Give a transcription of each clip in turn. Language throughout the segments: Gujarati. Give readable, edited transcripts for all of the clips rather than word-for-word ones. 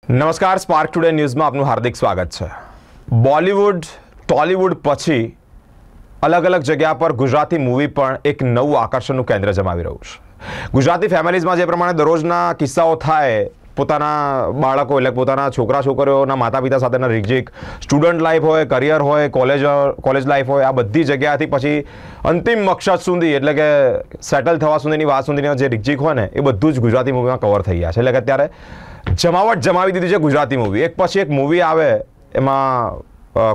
નમસ્કાર, સ્પાર્ક ટુડે ન્યૂઝમાં આપનું હાર્દિક સ્વાગત છે. બોલિવૂડ ટોલિવૂડ પછી અલગ અલગ જગ્યા પર ગુજરાતી મૂવી પણ એક નવું આકર્ષણનું કેન્દ્ર જમાવી રહ્યું છે. ગુજરાતી ફેમિલીઝમાં જે પ્રમાણે દરરોજના કિસ્સાઓ થાય, પોતાના બાળકો એટલે પોતાના છોકરા છોકરીઓના માતા પિતા સાથેના રીકઝીક, સ્ટુડન્ટ લાઈફ હોય, કરિયર હોય, કોલેજ લાઈફ હોય, આ બધી જગ્યાથી પછી અંતિમ મકસદ સુધી એટલે કે સેટલ થવા સુધીની વાત સુધીના જે રીકઝીક હોય ને એ બધું જ ગુજરાતી મૂવીમાં કવર થઈ ગયા છે. એટલે કે અત્યારે જમાવટ જમાવી દીધી છે ગુજરાતી મૂવી. એક પછી એક મૂવી આવે, એમાં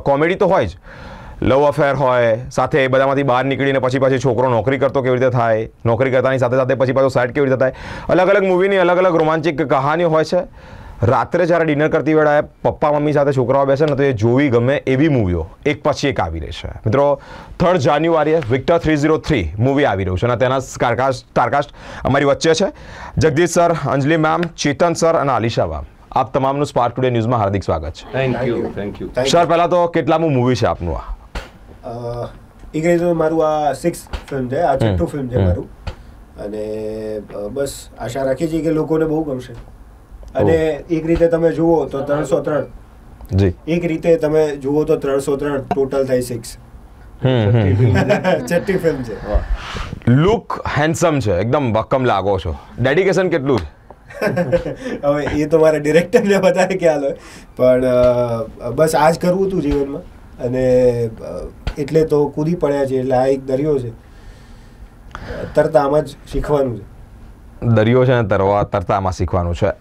કોમેડી તો હોય જ, લવ અફેર હોય, સાથે એ બધામાંથી બહાર નીકળીને પછી છોકરો નોકરી કરતો કેવી રીતે થાય, નોકરી કરતાની સાથે સાથે પછી પાછો સાઈડ કેવી રીતે થાય, અલગ અલગ મૂવીની અલગ અલગ રોમાંચિક કહાનીઓ હોય છે. રાત્રે જ્યારે ડિનર કરતી વેળાએ પપ્પા મમ્મી સાથે છોકરાઓ બેસે ને તો એ જોવી ગમે એવી મૂવીઓ એક પછી એક આવી રહી છે. મિત્રો, 3 જાન્યુઆરીએ વિક્ટર 303 મૂવી આવી રહ્યું છે અને તેના સ્ટારકાસ્ટ અમારી વચ્ચે છે. જગદીશ સર, અંજલિ મેમ, ચેતન સર અને આલિશા મેમ. આપ તમામનું સ્પાર્ક ટુડે ન્યૂઝમાં હાર્દિક સ્વાગત છે. Thank you. સર, પહેલાં તો કેટલામું મૂવી છે આપનું આ? એક રીતે મારું આ 6th ફિલ્મ છે, આ 6ઠું ફિલ્મ છે મારું. અને બસ આશા રાખીએ છીએ કે લોકોને બહુ ગમશે. અને એક રીતે તમે જુઓ તો 303, જી, એક રીતે તમે જુઓ તો 303 ટોટલ થાય 6. છઠ્ઠી ફિલ્મ છે. લુક હેન્ડસમ છે, એકદમ ભક્કમ લાગો છો. ડેડિકેશન કેટલું છે? હવે એ તો મારા ડિરેક્ટરને વધારે ખ્યાલ હોય, પણ બસ આ જ કરવું હતું જીવનમાં અને એટલે તો કૂદી પડ્યા છે. એટલે આ એક દરિયો છે, તરતા આમાં જ શીખવાનું છે. દરિયો છે ને તરતા આમાં શીખવાનું છે.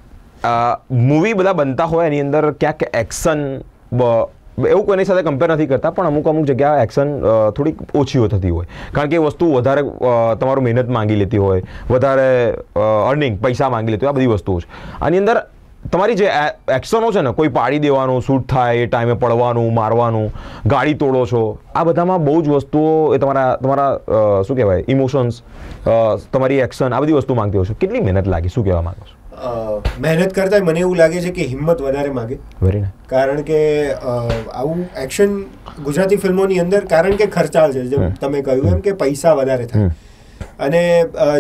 મૂવી બધા બનતા હોય એની અંદર ક્યાંક એક્શન, એવું કોઈની સાથે કમ્પેર નથી કરતા, પણ અમુક જગ્યાએ એક્શન થોડીક ઓછી થતી હોય, કારણ કે એ વસ્તુ વધારે તમારું મહેનત માંગી લેતી હોય, વધારે અર્નિંગ પૈસા માંગી લેતી હોય, આ બધી વસ્તુઓ છે. આની અંદર તમારી જે એક્શનો છે ને, કોઈ પાડી દેવાનું, શૂટ થાય એ ટાઈમે પડવાનું, મારવાનું, ગાડી તોડો છો, આ બધામાં બહુ જ વસ્તુઓ એ તમારા શું કહેવાય, ઇમોશન્સ, તમારી એક્શન, આ બધી વસ્તુ માંગતી હોય છે. કેટલી મહેનત લાગી, શું કહેવા માંગો છો? મહેનત કરતાં મને એવું લાગે છે કે હિંમત વધારે માગે. કારણ કે આવું એક્શન ગુજરાતી ફિલ્મોની અંદર, કારણ કે ખર્ચાળ છે, જેમ તમે કહ્યું એમ કે પૈસા વધારે થાય. અને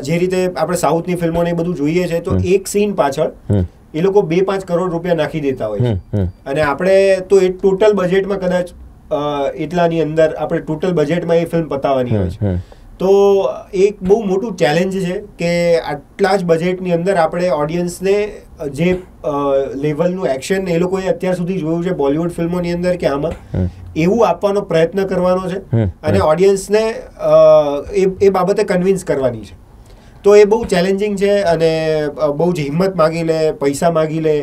જે રીતે આપણે સાઉથની ફિલ્મોને એ બધું જોઈએ છે તો એક સીન પાછળ એ લોકો 2-5 કરોડ રૂપિયા નાખી દેતા હોય છે. અને આપણે તો એ ટોટલ બજેટમાં કદાચ એટલાની અંદર આપણે ટોટલ બજેટમાં એ ફિલ્મ પતાવવાની હોય છે. તો એક બહુ મોટું ચેલેન્જ છે કે આટલા જ બજેટની અંદર આપણે ઓડિયન્સને જે લેવલનું એક્શન એ લોકોએ અત્યાર સુધી જોયું છે બોલિવૂડ ફિલ્મોની અંદર કે આમાં એવું આપવાનો પ્રયત્ન કરવાનો છે અને ઓડિયન્સને એ બાબતે કન્વિન્સ કરવાની છે. તો એ બહુ ચેલેન્જિંગ છે અને બહુ જ હિંમત માગી લે, પૈસા માગી લે,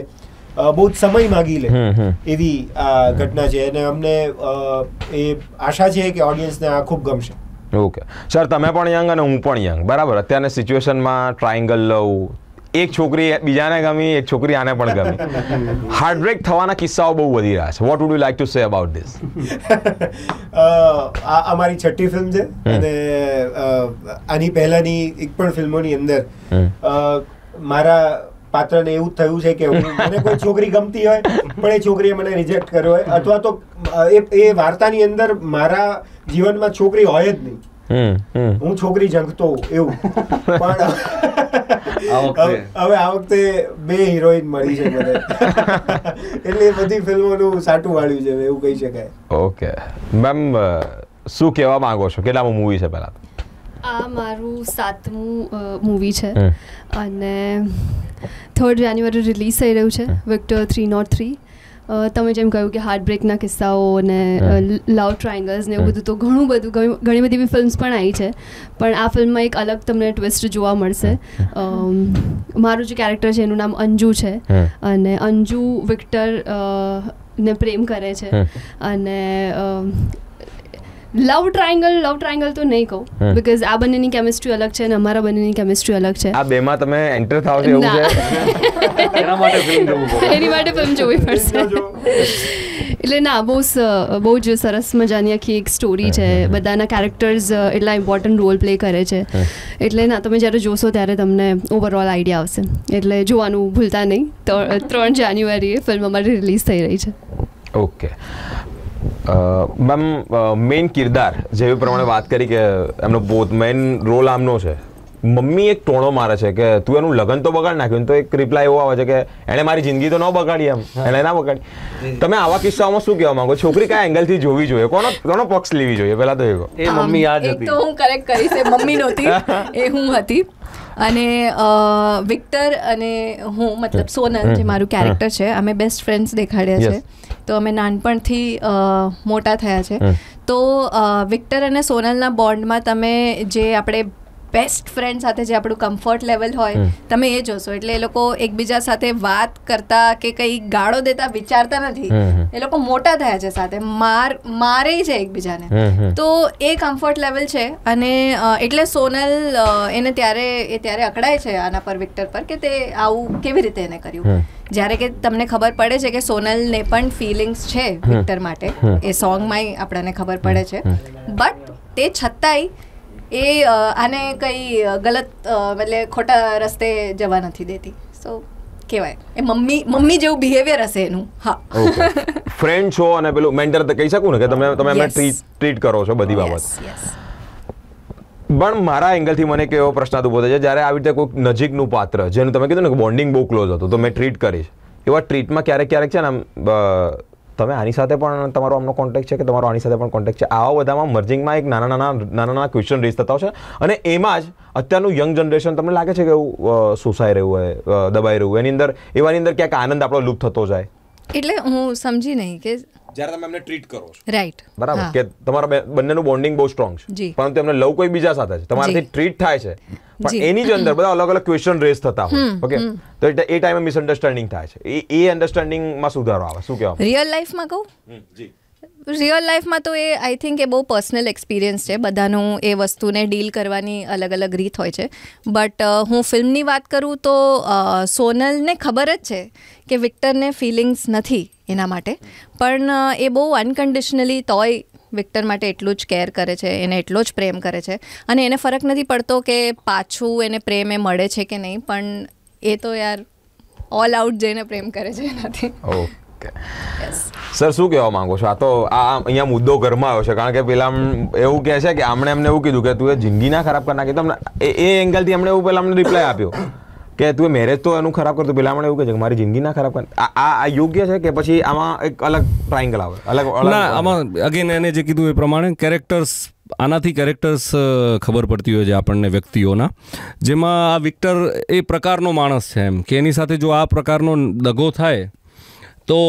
બહુ જ સમય માગી લે એવી આ ઘટના છે. અને અમને એ આશા છે કે ઓડિયન્સને આ ખૂબ ગમશે. ઓકે સર, તમે પણ યંગ અને હું પણ યંગ, બરાબર. અત્યારની સિચ્યુએશનમાં ટ્રાયંગલ લવ, એક છોકરી બીજાને ગમી, એક છોકરી આને પણ ગમી, હાર્ટબ્રેક થવાના કિસ્સાઓ બહુ વધી રહ્યા છે. Vote would you like to say about this? આ અમારી 6ઠ્ઠી ફિલ્મ છે અને આની પહેલાની એક પણ ફિલ્મોની અંદર મારા પાત્રને એવું થયું છે કે મને કોઈ છોકરી ગમતી હોય પણ એ છોકરીએ મને રિજેક્ટ કર્યો હોય, અથવા તો એ વાર્તાની અંદર મારા જીવનમાં છોકરી હોય જ નહીં, હું છોકરી જંગતો એવું. પણ હવે આ વખતે 2 હિરોઈન મળી છે મને, એટલે બધી ફિલ્મોનું સાટું વાળ્યું છે એવું કહી શકાય. ઓકે મેમ, શું કહેવા માંગો છો? કેટલામું મૂવી છે? પહેલાં આ મારું 7મું મૂવી છે અને 3 જાન્યુઆરી રિલીઝ થઈ રહ્યું છે, વિક્ટર 303. તમે જેમ કહ્યું કે હાર્ટબ્રેકના કિસ્સાઓ અને લવ ટ્રાયંગલ્સ ને એવું બધું, તો ઘણી બધી ફિલ્મ્સ પણ આવી છે, પણ આ ફિલ્મમાં એક અલગ તમને ટ્વિસ્ટ જોવા મળશે. મારું જે કેરેક્ટર છે એનું નામ અંજુ છે અને અંજુ વિક્ટર ને પ્રેમ કરે છે. અને લવ ટ્રાયંગલ તો નહીં કહું, બીકોઝ આ બંનેની કેમિસ્ટ્રી અલગ છે અને અમારા બંનેની કેમિસ્ટ્રી અલગ છે. આ બેમાં તમે એન્ટર થાવ છો એવું છે? એની માટે ફિલ્મ જોવી પડશે. એટલે ના, બહુ જ સરસ મજાની આખી એક સ્ટોરી છે. બધાના કેરેક્ટર્સ એટલા ઇમ્પોર્ટન્ટ રોલ પ્લે કરે છે. એટલે ના, તમે જ્યારે જોશો ત્યારે તમને ઓવરઓલ આઈડિયા આવશે. એટલે જોવાનું ભૂલતા નહીં. 3 જાન્યુઆરીએ ફિલ્મ અમારી રિલીઝ થઈ રહી છે. ઓકે મેમ, મેઇન કિરદાર જેવી પ્રમાણે વાત કરી કે એમનો મેઇન રોલ આમનો છે, મમ્મી એક ટોણો મારે છે કે તું એનું લગ્ન તો બગાડ નાખ્યું, તો એક રિપ્લાય એવો આવે છે કે એણે મારી જિંદગી તો ન બગાડી, એમ એણે ના બગાડી. તમે આવા કિસ્સાઓમાં શું કહેવા માંગો? છોકરી કયા એંગલથી જોવી જોઈએ, કોનો પક્ષ લેવી જોઈએ? પહેલા તો એ મમ્મી યાદ હતી. એક તો હું કરેક્ટ કરીશ, એ મમ્મી નહોતી, એ હું હતી. અને વિક્ટર અને હું, મતલબ સોનલ જે મારું કેરેક્ટર છે, અમે બેસ્ટ ફ્રેન્ડ્સ દેખાડ્યા છે. તો અમે નાનપણથી મોટા થયા છે. તો વિક્ટર અને સોનલના બોન્ડમાં તમે જે આપણે બેસ્ટ ફ્રેન્ડ સાથે જે આપણું કમ્ફર્ટ લેવલ હોય, તમે એ જોશો. એટલે એ લોકો એકબીજા સાથે વાત કરતા કે કંઈ ગાળો દેતા વિચારતા નથી. એ લોકો મોટા થયા છે સાથે, મારે છે એકબીજાને. તો એ કમ્ફર્ટ લેવલ છે. અને એટલે સોનલ એને ત્યારે અકળાય છે આના પર, વિક્ટર પર, કે તે આવું કેવી રીતે એને કર્યું. જ્યારે કે તમને ખબર પડે છે કે સોનલને પણ ફિલિંગ્સ છે વિક્ટર માટે, એ સોંગમાં આપણને ખબર પડે છે. બટ તે છતાંય એ આને કંઈ ગલત એટલે ખોટા રસ્તે જવા નથી દેતી. સો કહેવાય એ મમ્મી જેવું બિહેવિયર હશે એનું. હા, ફ્રેન્ડ છો અને પેલું મેન્ટર કહી શકું ને કે તમે એમને ટ્રીટ કરો છો બધી બાબત. પણ મારા એંગલથી મને એક એવો પ્રશ્ન ઉભો થાય છે, જ્યારે આવી રીતે કોઈક નજીકનું પાત્ર જેનું તમે કીધું ને કે બોન્ડિંગ બહુ ક્લોઝ હતું, તો મેં ટ્રીટ કરીશ, એવા ટ્રીટમાં ક્યારેક છે ને તમે આની સાથે પણ તમારો આમનો કોન્ટેક્ટ છે કે તમારો આની સાથે પણ કોન્ટેક્ટ છે, આવા બધામાં મર્જિંગમાં એક નાના ક્વેશ્ચન રેઝ થતા હોય છે. અને એમાં જ અત્યારનું યંગ જનરેશન તમને લાગે છે કે એવું સુસાઈ રહ્યું હોય, દબાઈ રહ્યું, એની અંદર ક્યાંક આનંદ આપણો લુપ્ત થતો જાય. એટલે હું સમજી નહીં કે જ્યારે તમે એમને ટ્રીટ કરો છો, રાઈટ, બરાબર, કે તમારા બંનેનું બોન્ડિંગ બહુ સ્ટ્રોંગ છે, પરંતુ એમને લવ કોઈ બીજા સાથે છે, તમારાથી ટ્રીટ થાય છે, પણ એની જ અંદર બધા અલગ અલગ ક્વેશ્ચન રેઝ થતા હોય. ઓકે, તો એ ટાઈમે મિસઅન્ડરસ્ટેન્ડિંગ થાય છે. એ અન્ડરસ્ટેન્ડિંગમાં સુધારો આવે. શું કહેવા? રિયલ લાઈફમાં કહું, રિયલ લાઈફમાં તો એ આઈ થિંક એ બહુ પર્સનલ એક્સપિરિયન્સ છે. બધાનું એ વસ્તુને ડીલ કરવાની અલગ અલગ રીત હોય છે. બટ હું ફિલ્મની વાત કરું તો સોનલને ખબર જ છે કે વિક્ટરને ફિલિંગ્સ નથી એના માટે, પણ એ બહુ અનકન્ડિશનલી તોય વિક્ટર માટે એટલું જ કેર કરે છે, એને એટલો જ પ્રેમ કરે છે. અને એને ફરક નથી પડતો કે પાછું એને પ્રેમ એ મળે છે કે નહીં, પણ એ તો યાર ઓલ આઉટ જઈને પ્રેમ કરે છે એનાથી. સર, શું કહેવા માંગો છો? આ તો અહીંયા મુદ્દો ઘરમાં આવ્યો છે, કારણ કે પેલા એવું કહે છે કે આમણે એમને એવું કીધું કે તું એ જિંદગી ના ખરાબ કરી નાખી. તમને એ એંગલથી એમણે એવું પેલા અમને રિપ્લાય આપ્યો કે તું મેરેજ તો એનું ખરાબ કરતું, પેલા મને એવું કહે છે કે મારી જિંદગી ના ખરાબ કરી. આ યોગ્ય છે કે પછી આમાં એક અલગ ટ્રાયંગલ આવે? ના, આમાં અગેન એને જે કીધું એ પ્રમાણે આનાથી કેરેક્ટર્સ ખબર પડતી હોય છે આપણને વ્યક્તિઓના, જેમાં આ વિક્ટર એ પ્રકારનો માણસ છે એમ કે એની સાથે જો આ પ્રકારનો દગો થાય તો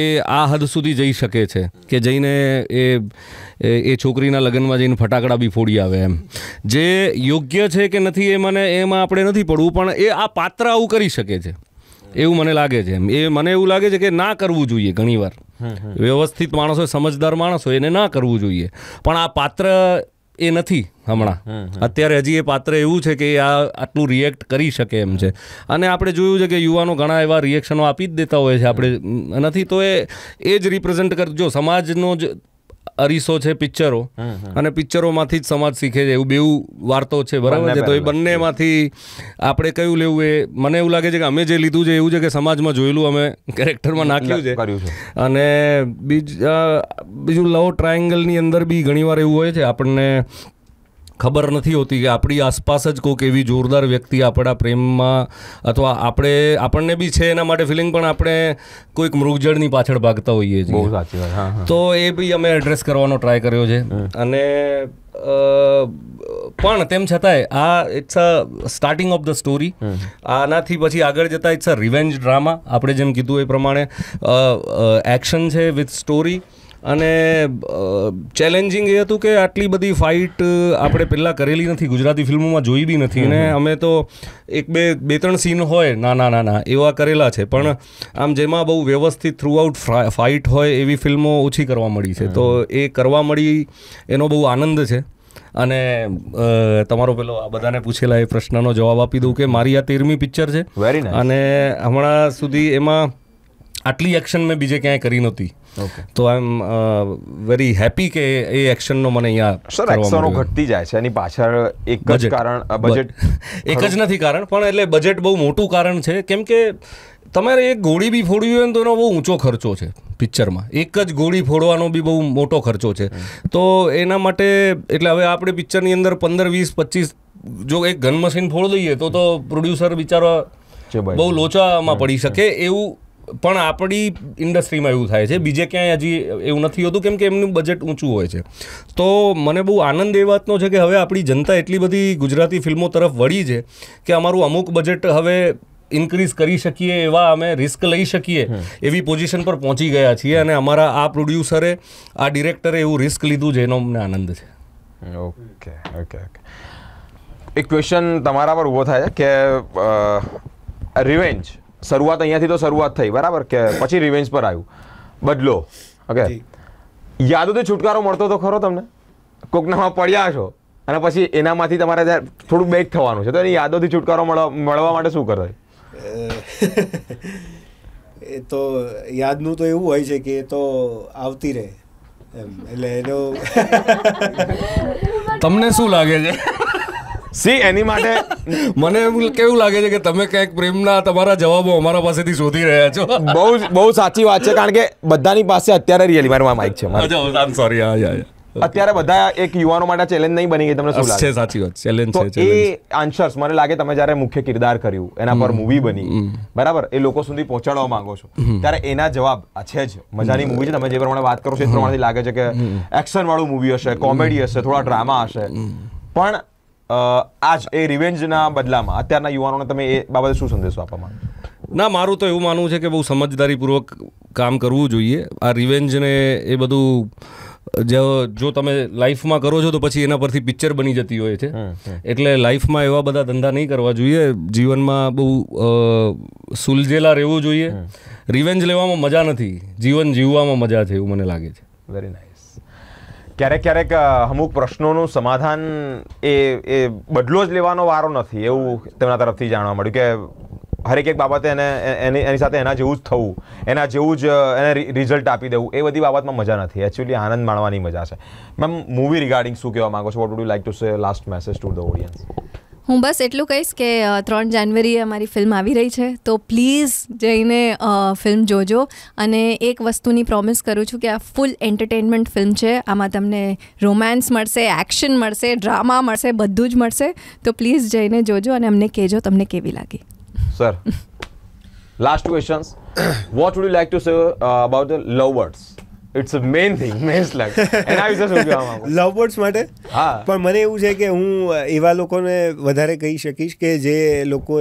એ આ હદ સુધી જઈ શકે છે કે જઈને એ છોકરીના લગ્નમાં જઈને ફટાકડા બી ફોડી આવે એમ. જે યોગ્ય છે કે નથી એમાં આપણે નથી પડવું, પણ એ આ પાત્ર આવું કરી શકે છે એવું મને લાગે છે. એમ એ મને એવું લાગે છે કે ના કરવું જોઈએ. ઘણીવાર વ્યવસ્થિત માણસ હોય, સમજદાર માણસ હોય, એને ના કરવું જોઈએ. પણ આ પાત્ર એ નથી હમણાં, અત્યારે હજી એ પાત્ર એવું છે કે આ આટલું રિએક્ટ કરી શકે એમ છે. અને આપણે જોયું છે કે યુવાનો ઘણા એવા રિએક્શનો આપી જ દેતા હોય છે. આપણે નથી તો એ જ રિપ્રેઝેન્ટ કરજો. સમાજનો જ અરીસો છે પિક્ચરો, અને પિક્ચરોમાંથી જ સમાજ શીખે છે, એવું બેઉ વાર્તો છે, બરાબર છે. તો એ બંનેમાંથી આપણે કયું લેવું, એ મને એવું લાગે છે કે અમે જે લીધું છે એવું છે કે સમાજમાં જોયેલું અમે કેરેક્ટરમાં નાખ્યું છે. અને બીજું લવ ટ્રાયેંગલની અંદર બી ઘણીવાર એવું હોય છે આપણને ખબર નથી હોતી કે આપણી આસપાસ જ કોઈક એવી જોરદાર વ્યક્તિ આપણા પ્રેમમાં, અથવા આપણને બી છે એના માટે ફિલિંગ, પણ આપણે કોઈક મૃગજળની પાછળ ભાગતા હોઈએ છીએ. બહુ સાચી વાત. તો એ બી અમે એડ્રેસ કરવાનો ટ્રાય કર્યો છે. અને પણ તેમ છતાંય આ it's a starting of the story. આનાથી પછી આગળ જતાં ઇટ્સ અ રિવેન્જ ડ્રામા. આપણે જેમ કીધું એ પ્રમાણે એક્શન છે વિથ સ્ટોરી. અને ચેલેન્જિંગ એ હતું કે આટલી બધી ફાઇટ આપણે પહેલાં કરેલી નથી, ગુજરાતી ફિલ્મોમાં જોઈ બી નથી. અને અમે તો બે ત્રણ સીન હોય નાના એવા કરેલા છે, પણ આમ જેમાં બહુ વ્યવસ્થિત થ્રુઆઉટ ફાઇટ હોય એવી ફિલ્મો ઓછી કરવા મળી છે. તો એ કરવા મળી એનો બહુ આનંદ છે. અને તમારો પેલો આ બધાને પૂછેલા એ પ્રશ્નનો જવાબ આપી દઉં કે મારી આ 13મી પિક્ચર છે. અને હમણાં સુધી એમાં આટલી એક્શન મેં બીજે ક્યાંય કરી નહોતી. તો આઈ એમ વેરી હેપી કે એ એક્શનનો મને અહીંયા ઘટતી જાય છે. એની પાછળ એક જ કારણ, બજેટ એક જ નથી કારણ, પણ એટલે બજેટ બહુ મોટું કારણ છે. કેમ કે તમારે એક ગોળી બી ફોડવી હોય ને તો એનો બહુ ઊંચો ખર્ચો છે પિક્ચરમાં. એક જ ગોળી ફોડવાનો બી બહુ મોટો ખર્ચો છે. તો એના માટે એટલે હવે આપણે પિક્ચરની અંદર 15, 20, 25 જો એક ગન મશીન ફોડી દઈએ તો પ્રોડ્યુસર બિચારો બહુ લોચામાં પડી શકે. એવું પણ આપણી ઇન્ડસ્ટ્રીમાં એવું થાય છે, બીજે ક્યાંય હજી એવું નથી હોતું, કેમ કે એમનું બજેટ ઊંચું હોય છે. તો મને બહુ આનંદ એ વાતનો છે કે હવે આપણી જનતા એટલી બધી ગુજરાતી ફિલ્મો તરફ વળી છે કે અમારું અમુક બજેટ હવે ઇન્ક્રીઝ કરી શકીએ એવા અમે રિસ્ક લઈ શકીએ એવી પોઝિશન પર પહોંચી ગયા છીએ. અને અમારા આ પ્રોડ્યુસરે, આ ડિરેક્ટરે એવું રિસ્ક લીધું છે, એનો અમને આનંદ છે. Okay okay okay. એક ક્વેશ્ચન તમારા પર ઊભો થાય છે કે રિવેન્જ શરૂઆત અહીંયાથી તો શરૂઆત થઈ, બરાબર, કે પછી રિવેન્જ પર આવ્યું બદલો. ઓકે, યાદોથી છુટકારો મળતો તો ખરો તમને? કોકનામાં પડ્યા છો અને પછી એનામાંથી તમારે થોડું બેક થવાનું છે, તો એની યાદોથી છુટકારો મળવા માટે શું કરતા? એ તો યાદનું તો એવું હોય છે કે એ તો આવતી રહે એમ, એટલે એનો તમને શું લાગે છે? સી એની માટે મને કેવું લાગે છે કે તમે ક્યાંક પ્રેમના તમારા જવાબો અમારા પાસેથી શોધી રહ્યા છો. બહુ સાચી વાત છે, કારણ કે બધાની પાસે અત્યારે રિયલી મારું માઇક છે. સોરી, અત્યારે બધા એક યુવાનો માટે ચેલેન્જ નહીં બની ગઈ. તમને શું લાગે? સાચી વાત, ચેલેન્જ છે. એ આન્સર્સ મને લાગે તમે જ્યારે મુખ્ય કિરદાર કર્યું, એના પર મૂવી બની, બરાબર, એ લોકો સુધી પહોંચાડવા માંગો છો, ત્યારે એના જવાબ છે જ મજાની મૂવી છે. તમે જે પ્રમાણે વાત કરો છો એ પ્રમાણેથી લાગે છે કે એક્શન વાળું મૂવી હશે, કોમેડી હશે, થોડા ડ્રામા હશે. પણ આજ એ રિવેન્જના બદલામાં અત્યારના યુવાનોને તમે એ બાબતે શું સંદેશો આપવા માંગો? ના, મારું તો એવું માનવું છે કે બહુ સમજદારીપૂર્વક કામ કરવું જોઈએ. આ રિવેન્જને એ બધું જો તમે લાઈફમાં કરો છો તો પછી એના પરથી પિક્ચર બની જતી હોય છે. એટલે લાઈફમાં એવા બધા ધંધા નહીં કરવા જોઈએ. જીવનમાં બહુ સુલઝેલા રહેવું જોઈએ. રિવેન્જ લેવામાં મજા નથી, જીવન જીવવામાં મજા છે, એવું મને લાગે છે. Very nice. ક્યારેક અમુક પ્રશ્નોનું સમાધાન એ બદલો જ લેવાનો વારો નથી, એવું તેમના તરફથી જાણવા મળ્યું કે હરેક એક બાબતે એની સાથે એના જેવું જ થવું, એના જેવું જ એને રિઝલ્ટ આપી દેવું, એ બધી બાબતમાં મજા નથી. એકચ્યુઅલી આનંદ માણવાની મજા છે. મેમ, મૂવી રિગાર્ડિંગ શું કહેવા માંગો છો? Vote would you like to સે last message to the audience? હું બસ એટલું કહીશ કે 3 જાન્યુઆરીએ અમારી ફિલ્મ આવી રહી છે, તો પ્લીઝ જઈને ફિલ્મ જોજો. અને એક વસ્તુની પ્રોમિસ કરું છું કે આ ફૂલ એન્ટરટેનમેન્ટ ફિલ્મ છે. આમાં તમને રોમાન્સ મળશે, એક્શન મળશે, ડ્રામા મળશે, બધું જ મળશે. તો પ્લીઝ જઈને જોજો અને અમને કહેજો તમને કેવી લાગી. Sir, last questions. What would you like to say about the love words? It's a main thing, main slang. એના વિશે શું કહેવા માંગો? લવ બર્ડ્સ માટે? હા. પણ મને એવું છે કે હું એવા લોકોને વધારે કહી શકીશ કે જે લોકો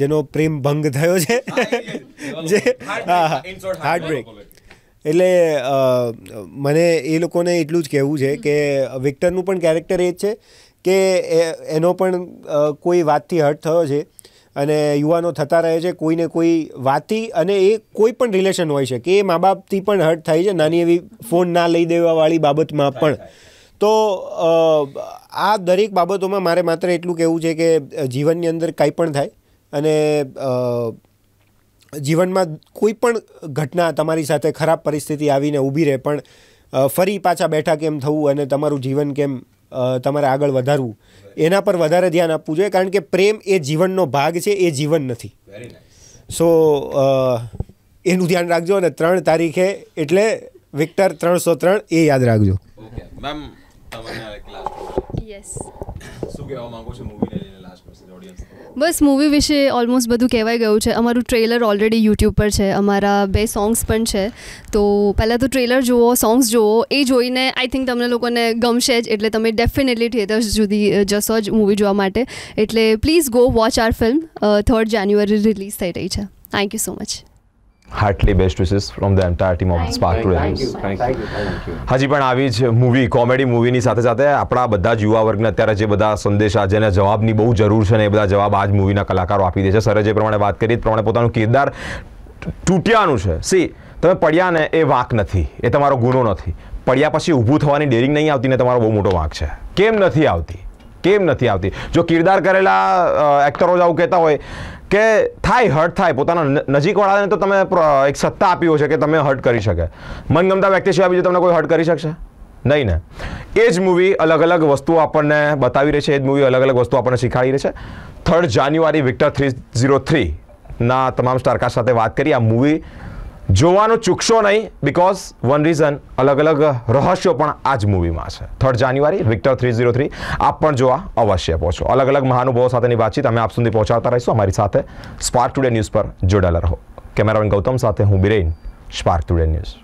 જેનો પ્રેમ ભંગ થયો છે, જે હાર્ટ બ્રેક. એટલે મને એ લોકોને એટલું જ કહેવું છે કે વિક્ટરનું પણ કેરેક્ટર એ જ છે કે એનો પણ કોઈ વાતથી હર્ટ થયો છે અને યુવાનો થતા રહે છે કોઈને કોઈ વાતથી, અને એ કોઈ પણ રિલેશન હોય છે કે એ મા બાપથી પણ હર્ટ થાય છે, નાની એવી ફોન ના લઈ દેવાવાળી બાબતમાં પણ. તો આ દરેક બાબતોમાં મારે માત્ર એટલું કહેવું છે કે જીવનની અંદર કંઈ પણ થાય અને જીવનમાં કોઈ પણ ઘટના તમારી સાથે ખરાબ પરિસ્થિતિ આવીને ઊભી રહે, પણ ફરી પાછા બેઠા કેમ થવું અને તમારું જીવન કેમ તમારે આગળ વધારવું, એના પર વધારે ધ્યાન આપવું જોઈએ. કારણ કે પ્રેમ એ જીવનનો ભાગ છે, એ જીવન નથી. સો એનું ધ્યાન રાખજો. અને 3 તારીખે એટલે વિક્ટર 303 એ યાદ રાખજો. મેમ, યસ, શું કહેવા માંગો છો મૂવીને લઈને? Last message audience. બસ મૂવી વિશે ઓલમોસ્ટ બધું કહેવાઈ ગયું છે. અમારું ટ્રેલર ઓલરેડી યુટ્યુબ પર છે, અમારા 2 સોંગ્સ પણ છે. તો પહેલાં તો ટ્રેલર જુઓ, સોંગ્સ જુઓ, એ જોઈને આઈ થિંક તમને લોકોને ગમશે જ. એટલે તમે ડેફિનેટલી થિયેટર્સ સુધી જશો જ મૂવી જોવા માટે. એટલે please go watch our film. 3 January release થઈ રહી છે. Thank you so much. Heartly best wishes from the entire team of Spark Today News. હજી પણ આવી જ મૂવી, કોમેડી મૂવીની સાથે સાથે આપણા બધા જ યુવા વર્ગને અત્યારે જે બધા સંદેશા, જેને જવાબની બહુ જરૂર છે ને, એ બધા જવાબ આ જ મૂવીના કલાકારો આપી દે છે. સરે જે પ્રમાણે વાત કરી એ પ્રમાણે પોતાનું કિરદાર તૂટ્યાનું છે. સી, તમે પડ્યા ને એ વાંક નથી, એ તમારો ગુનો નથી. પડ્યા પછી ઊભું થવાની ડેરિંગ નહીં આવતી ને, તમારો બહુ મોટો વાંક છે. કેમ નથી આવતી? જો કિરદાર કરેલા એક્ટરો જ આવું કહેતા હોય કે થાય, હર્ટ થાય, પોતાના નજીકવાળાને તો તમે એક સત્તા આપી હોય છે કે તમે હર્ટ કરી શકે. મનગમતા વ્યક્તિ સિવાય બીજું તમને કોઈ હર્ટ કરી શકશે નહીં ને. એ જ મૂવી અલગ અલગ વસ્તુઓ આપણને બતાવી રહી છે, એ જ મૂવી અલગ અલગ વસ્તુઓ આપણને શીખવાડી રહી છે. 3 જાન્યુઆરી વિક્ટર 303 ના તમામ સ્ટારકાસ્ટ સાથે વાત કરી. આ મૂવી જોવાનું ચૂકશો નહીં, બિકોઝ વન રીઝન, અલગ અલગ રહસ્યો પણ આ જ મૂવીમાં છે. 3rd જાન્યુઆરી વિક્ટર 303 આપ પણ જોવા અવશ્ય પહોંચો. અલગ અલગ મહાનુભાવો સાથેની વાતચીત અમે આપ સુધી પહોંચાડતા રહીશું. અમારી સાથે સ્પાર્ક ટુડે ન્યૂઝ પર જોડાયેલા રહો. કેમેરામેન ગૌતમ સાથે હું બિરેન, સ્પાર્ક ટુડે ન્યૂઝ.